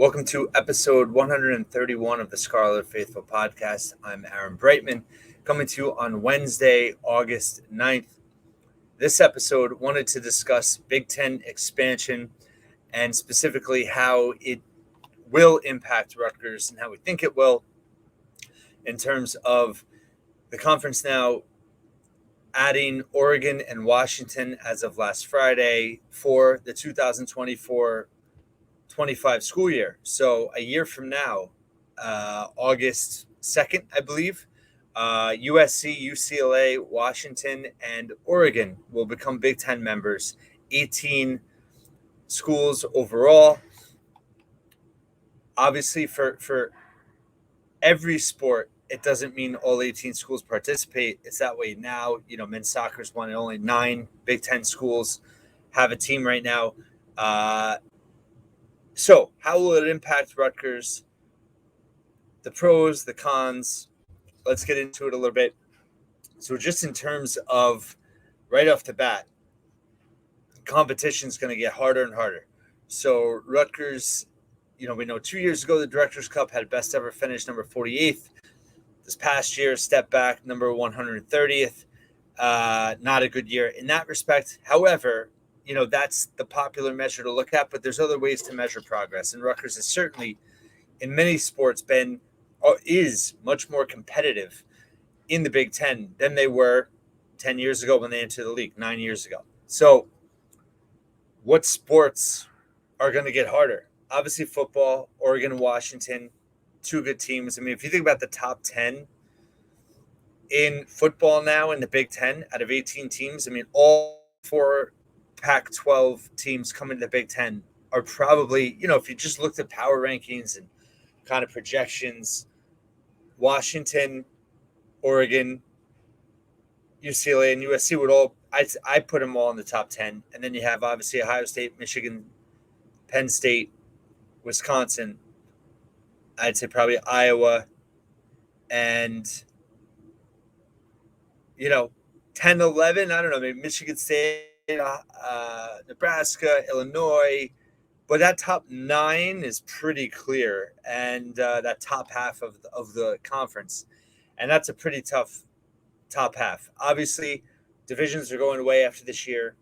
Welcome to episode 131 of the Scarlet Faithful podcast. I'm Aaron Breitman, coming to you on Wednesday, August 9th. This episode wanted to discuss Big Ten expansion and specifically how it will impact Rutgers and how we think it will in terms of the conference now adding Oregon and Washington as of last Friday for the 2024-25 school year. So a year from now, August 2nd, I believe, USC, UCLA, Washington, and Oregon will become Big Ten members. 18 schools overall. Obviously, for every sport, it doesn't mean all 18 schools participate. It's that way now. Men's soccer is one and only 9 Big Ten schools have a team right now. So how will it impact Rutgers? The pros, the cons. Let's get into it a little bit. So just in terms of right off the bat, competition is going to get harder and harder. So Rutgers, we know 2 years ago, the Directors Cup had best ever finish, number 48th. This past year, step back, number 130th. Not a good year in that respect. However, that's the popular measure to look at, but there's other ways to measure progress. And Rutgers has certainly, in many sports, is much more competitive in the Big Ten than they were 10 years ago when they entered the league, 9 years ago. So what sports are going to get harder? Obviously football, Oregon and Washington, 2 good teams. I mean, if you think about the top 10 in football now in the Big Ten out of 18 teams, I mean, all 4 Pac-12 teams coming to the Big Ten are probably, if you just looked at power rankings and kind of projections, Washington, Oregon, UCLA, and USC would all, I put them all in the top 10. And then you have obviously Ohio State, Michigan, Penn State, Wisconsin. I'd say probably Iowa and, 10, 11, I don't know, maybe Michigan State, Nebraska, Illinois. But that top 9 is pretty clear, and that top half of the conference. And that's a pretty tough top half. Obviously, divisions are going away after this year.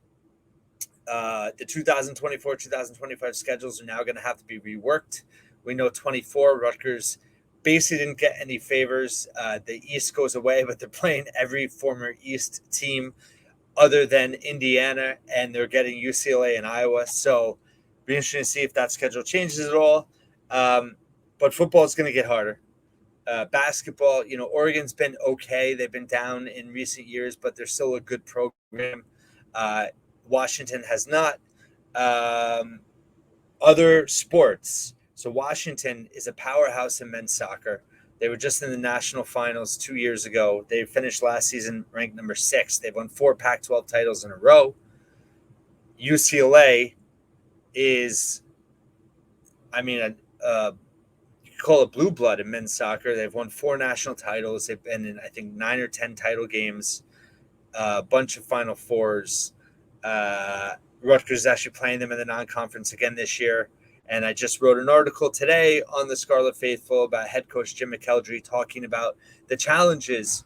The 2024-2025 schedules are now going to have to be reworked. We know 24, Rutgers basically didn't get any favors. The East goes away, but they're playing every former East team other than Indiana, and they're getting UCLA and Iowa. So be interesting to see if that schedule changes at all. But football is going to get harder. Basketball, Oregon's been okay. They've been down in recent years, but they're still a good program. Washington has not. Other sports. So Washington is a powerhouse in men's soccer. They were just in the national finals 2 years ago. They finished last season ranked number 6. They've won 4 Pac-12 titles in a row. UCLA is, you could call it blue blood in men's soccer. They've won 4 national titles. They've been in, I think, 9 or 10 title games, a bunch of Final Fours. Rutgers is actually playing them in the non-conference again this year. And I just wrote an article today on the Scarlet Faithful about head coach Jim McElderry talking about the challenges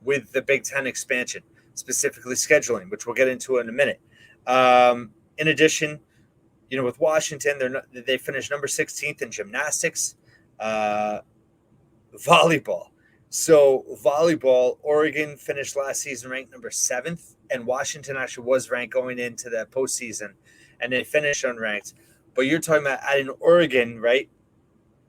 with the Big Ten expansion, specifically scheduling, which we'll get into in a minute. In addition, with Washington, they finished number 16th in gymnastics, volleyball. So volleyball, Oregon finished last season ranked number 7th, and Washington actually was ranked going into the postseason, and they finished unranked. But you're talking about adding Oregon, right?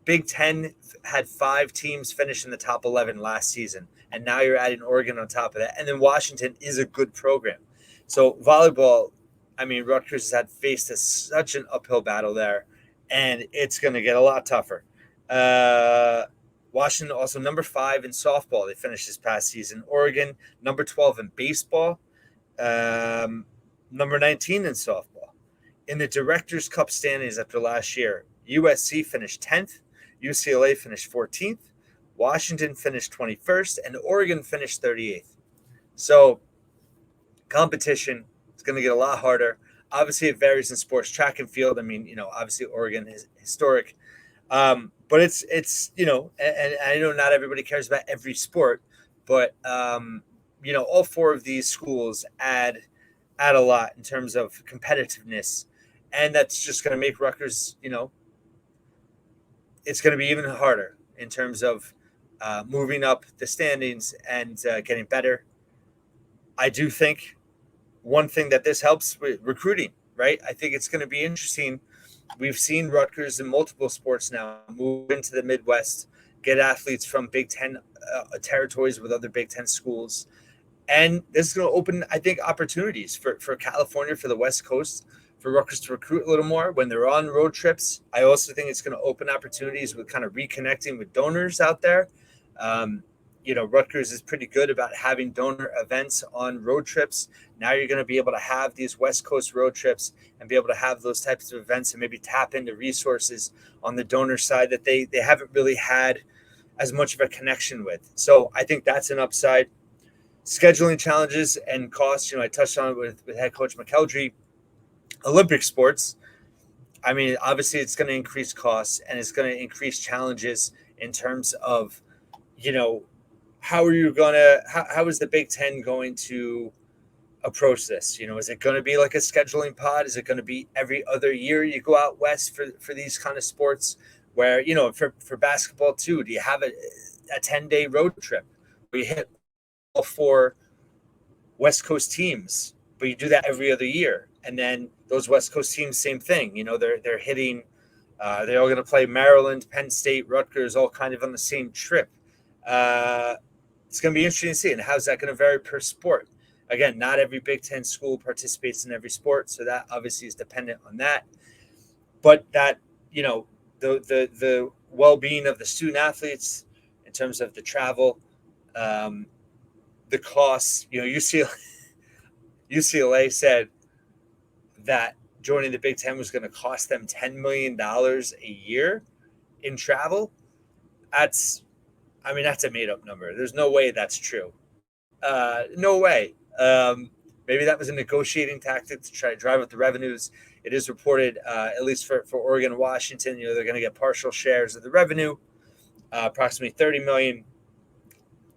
Big Ten had 5 teams finish in the top 11 last season, and now you're adding Oregon on top of that. And then Washington is a good program. So volleyball, Rutgers has faced such an uphill battle there, and it's going to get a lot tougher. Washington also number 5 in softball. They finished this past season. Oregon, number 12 in baseball, number 19 in softball. In the Directors Cup standings after last year, USC finished 10th, UCLA finished 14th, Washington finished 21st, and Oregon finished 38th. So competition is going to get a lot harder. Obviously, it varies in sports. Track and field, I mean, obviously Oregon is historic. But it's and I know not everybody cares about every sport, but all four of these schools add a lot in terms of competitiveness, and that's just going to make Rutgers, it's going to be even harder in terms of moving up the standings and getting better. I do think one thing that this helps with recruiting, right? I think it's going to be interesting. We've seen Rutgers in multiple sports now move into the Midwest, get athletes from Big Ten territories with other Big Ten schools. And this is going to open, I think, opportunities for California, for the West Coast, for Rutgers to recruit a little more when they're on road trips. I also think it's going to open opportunities with kind of reconnecting with donors out there. Um, Rutgers is pretty good about having donor events on road trips. Now you're going to be able to have these West Coast road trips and be able to have those types of events and maybe tap into resources on the donor side that they haven't really had as much of a connection with. So I think that's an upside. Scheduling challenges and costs, I touched on it with head coach McElderry. Olympic sports, I mean, obviously it's going to increase costs and it's going to increase challenges in terms of, how are you going to, how is the Big Ten going to approach this? Is it going to be like a scheduling pod? Is it going to be every other year you go out west for these kind of sports where, for basketball too, do you have a 10-day road trip where you hit all four West Coast teams, but you do that every other year? And then those West Coast teams, same thing, they're hitting, they're all going to play Maryland, Penn State, Rutgers, all kind of on the same trip. It's going to be interesting to see. And how's that going to vary per sport? Again, not every Big Ten school participates in every sport, so that obviously is dependent on that. But that, the well-being of the student athletes in terms of the travel, the costs. UCLA said that joining the Big Ten was going to cost them $10 million a year in travel. That's a made-up number. There's no way that's true. No way. Maybe that was a negotiating tactic to try to drive up the revenues. It is reported, at least for Oregon and Washington, they're going to get partial shares of the revenue, approximately $30 million.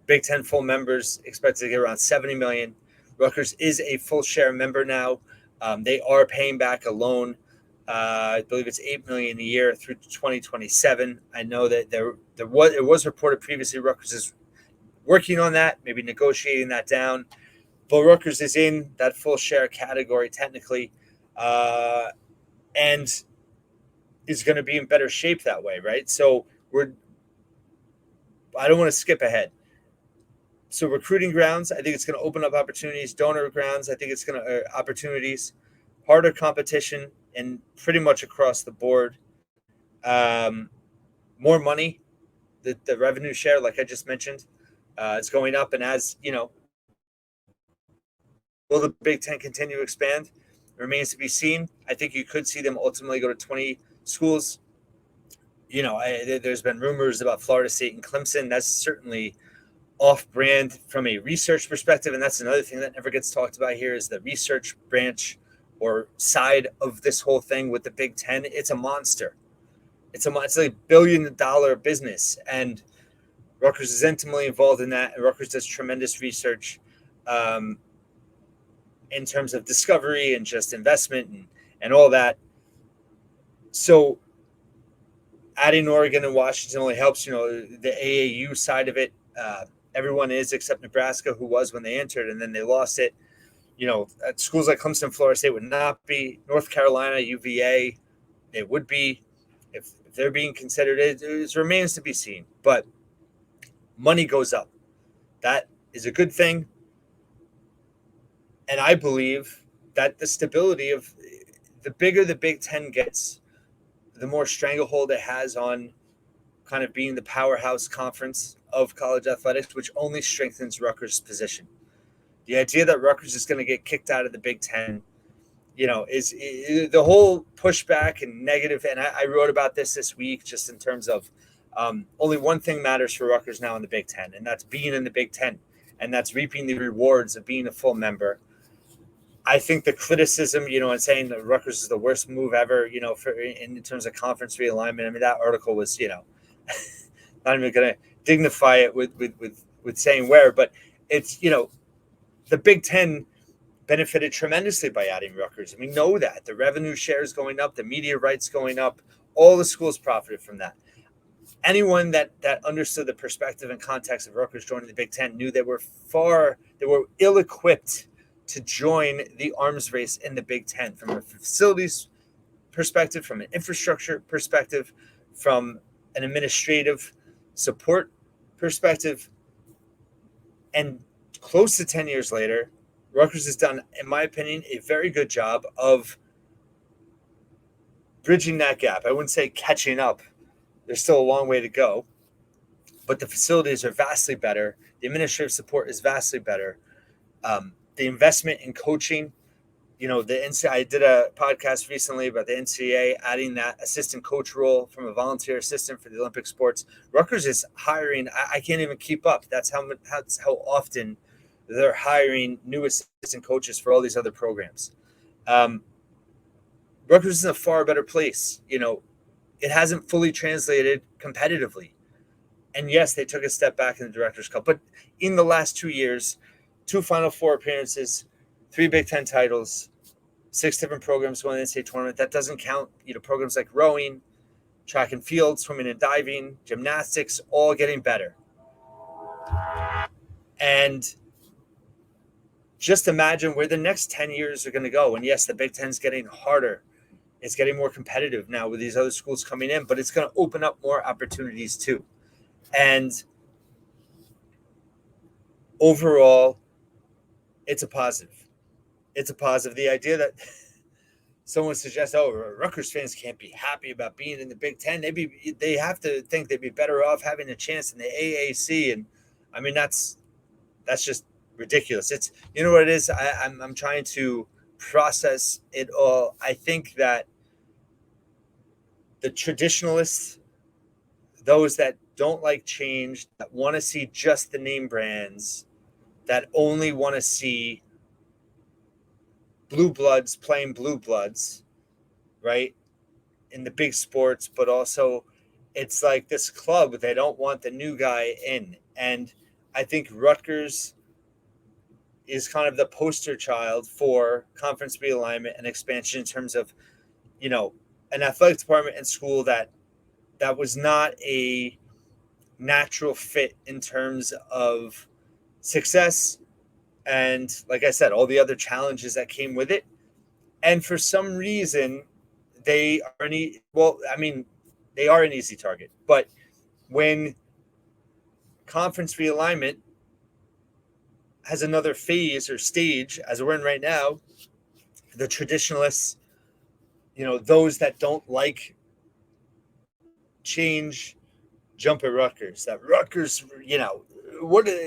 Big Ten full members expected to get around $70 million. Rutgers is a full share member now. They are paying back a loan. I believe it's $8 million a year through 2027. I know that it was reported previously Rutgers is working on that, maybe negotiating that down. But Rutgers is in that full share category technically, and is going to be in better shape that way, right? So I don't want to skip ahead. So recruiting grounds, I think it's going to open up opportunities. Donor grounds, I think it's going to opportunities. Harder competition and pretty much across the board. More money, the revenue share, like I just mentioned, it's going up. And as will the Big Ten continue to expand? It remains to be seen. I think you could see them ultimately go to 20 schools. There's been rumors about Florida State and Clemson. That's certainly off-brand from a research perspective, and that's another thing that never gets talked about here is the research branch or side of this whole thing with the Big Ten. It's a monster. It's like $1 billion business, and Rutgers is intimately involved in that. And Rutgers does tremendous research in terms of discovery and just investment and all that. So adding Oregon and Washington only helps, the AAU side of it. Everyone is except Nebraska, who was when they entered, and then they lost it. At schools like Clemson, Florida State would not be. North Carolina, UVA, they would be if they're being considered. It remains to be seen. But money goes up. That is a good thing. And I believe that the stability of the bigger the Big Ten gets, the more stranglehold it has on kind of being the powerhouse conference of college athletics, which only strengthens Rutgers' position. The idea that Rutgers is going to get kicked out of the Big Ten, is the whole pushback and negative. And I wrote about this week just in terms of only one thing matters for Rutgers now in the Big Ten, and that's being in the Big Ten, and that's reaping the rewards of being a full member. I think the criticism, and saying that Rutgers is the worst move ever, in terms of conference realignment. I mean, that article was, not even going to dignify it with saying where, but it's, the Big Ten benefited tremendously by adding Rutgers. And we know that the revenue share is going up, the media rights going up, all the schools profited from that. Anyone that understood the perspective and context of Rutgers joining the Big Ten knew they were ill-equipped to join the arms race in the Big Ten from a facilities perspective, from an infrastructure perspective, from an administrative support perspective. And close to 10 years later, Rutgers has done, in my opinion, a very good job of bridging that gap. I wouldn't say catching up. There's still a long way to go, but the facilities are vastly better. The administrative support is vastly better. The investment in coaching, the NCAA, I did a podcast recently about the NCAA adding that assistant coach role from a volunteer assistant for the Olympic sports. Rutgers is hiring. I can't even keep up. That's how often they're hiring new assistant coaches for all these other programs. Rutgers is in a far better place. It hasn't fully translated competitively. And yes, they took a step back in the Directors' Cup. But in the last 2 years, 2 Final Four appearances, 3 Big Ten titles, 6 different programs going to the NCAA tournament. That doesn't count, programs like rowing, track and field, swimming and diving, gymnastics, all getting better. And just imagine where the next 10 years are going to go. And yes, the Big Ten's getting harder. It's getting more competitive now with these other schools coming in, but it's going to open up more opportunities too. And overall, it's a positive. It's a positive. The idea that someone suggests, Rutgers fans can't be happy about being in the Big Ten. They have to think they'd be better off having a chance in the AAC. And I mean, that's just ridiculous. It's, what it is. I'm trying to process it all. I think that the traditionalists, those that don't like change, that want to see just the name brands, that only want to see blue bloods playing blue bloods, right, in the big sports, but also it's like this club, they don't want the new guy in. And I think Rutgers is kind of the poster child for conference realignment and expansion in terms of, an athletic department and school that was not a natural fit in terms of success. And like I said, all the other challenges that came with it. And for some reason, they are an easy target. But when conference realignment has another phase or stage, as we're in right now, the traditionalists, those that don't like change, jump at Rutgers. That Rutgers,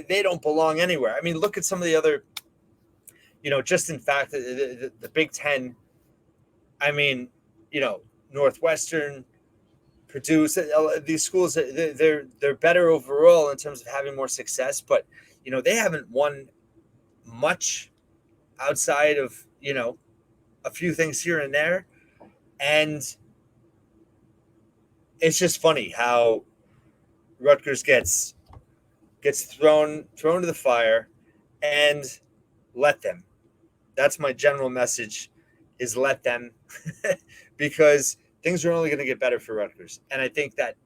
they don't belong anywhere. I mean, look at some of the other, just in fact, the Big Ten. I mean, Northwestern, Purdue, these schools, they're better overall in terms of having more success, but they haven't won much outside of a few things here and there. And it's just funny how Rutgers gets thrown to the fire, and let them. That's my general message, is let them, because things are only going to get better for Rutgers. And I think that,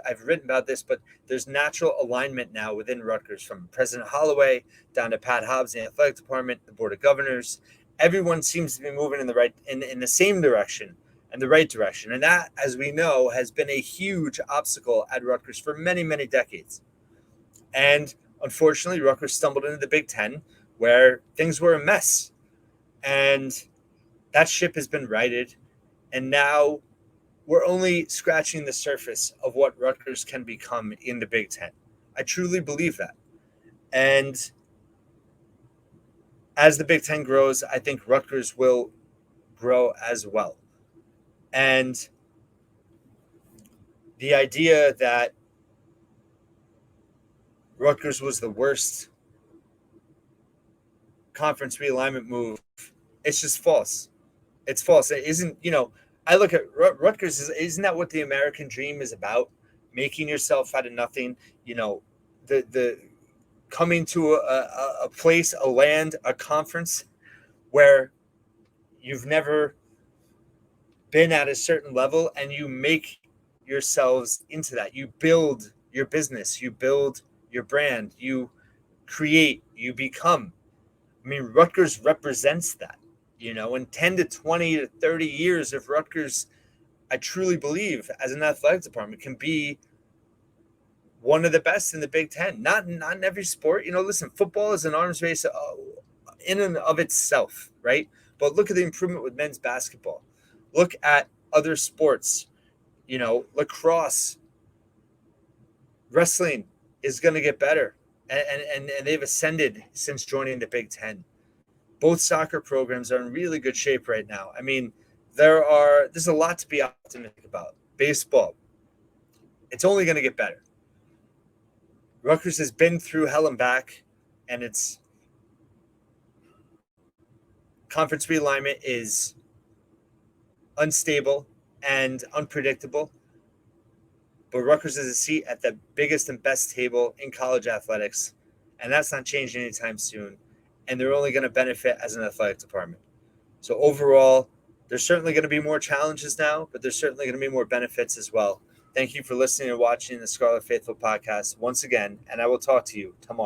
I've written about this, but there's natural alignment now within Rutgers, from President Holloway down to Pat Hobbs, the athletic department, the board of governors. Everyone seems to be moving in the same direction and the right direction. And that, as we know, has been a huge obstacle at Rutgers for many, many decades. And unfortunately, Rutgers stumbled into the Big Ten, where things were a mess. And that ship has been righted. And now we're only scratching the surface of what Rutgers can become in the Big Ten. I truly believe that. And as the Big Ten grows, I think Rutgers will grow as well. And the idea that Rutgers was the worst conference realignment move, it's just false. It's false. It isn't, I look at Rutgers, isn't that what the American dream is about? Making yourself out of nothing, the coming to a place, a land, a conference where you've never been at a certain level and you make yourselves into that. You build your business, you build your brand, you create, you become. I mean, Rutgers represents that. In 10 to 20 to 30 years of Rutgers, I truly believe as an athletic department can be one of the best in the Big Ten. Not in every sport. Listen, football is an arms race in and of itself, right? But look at the improvement with men's basketball. Look at other sports. Lacrosse, wrestling is going to get better, and they've ascended since joining the Big Ten. Both soccer programs are in really good shape right now. I mean, there's a lot to be optimistic about. Baseball, it's only going to get better. Rutgers has been through hell and back, and its conference realignment is unstable and unpredictable. But Rutgers is a seat at the biggest and best table in college athletics, and that's not changing anytime soon. And they're only going to benefit as an athletic department. So overall, there's certainly going to be more challenges now, but there's certainly going to be more benefits as well. Thank you for listening and watching the Scarlet Faithful podcast once again, and I will talk to you tomorrow.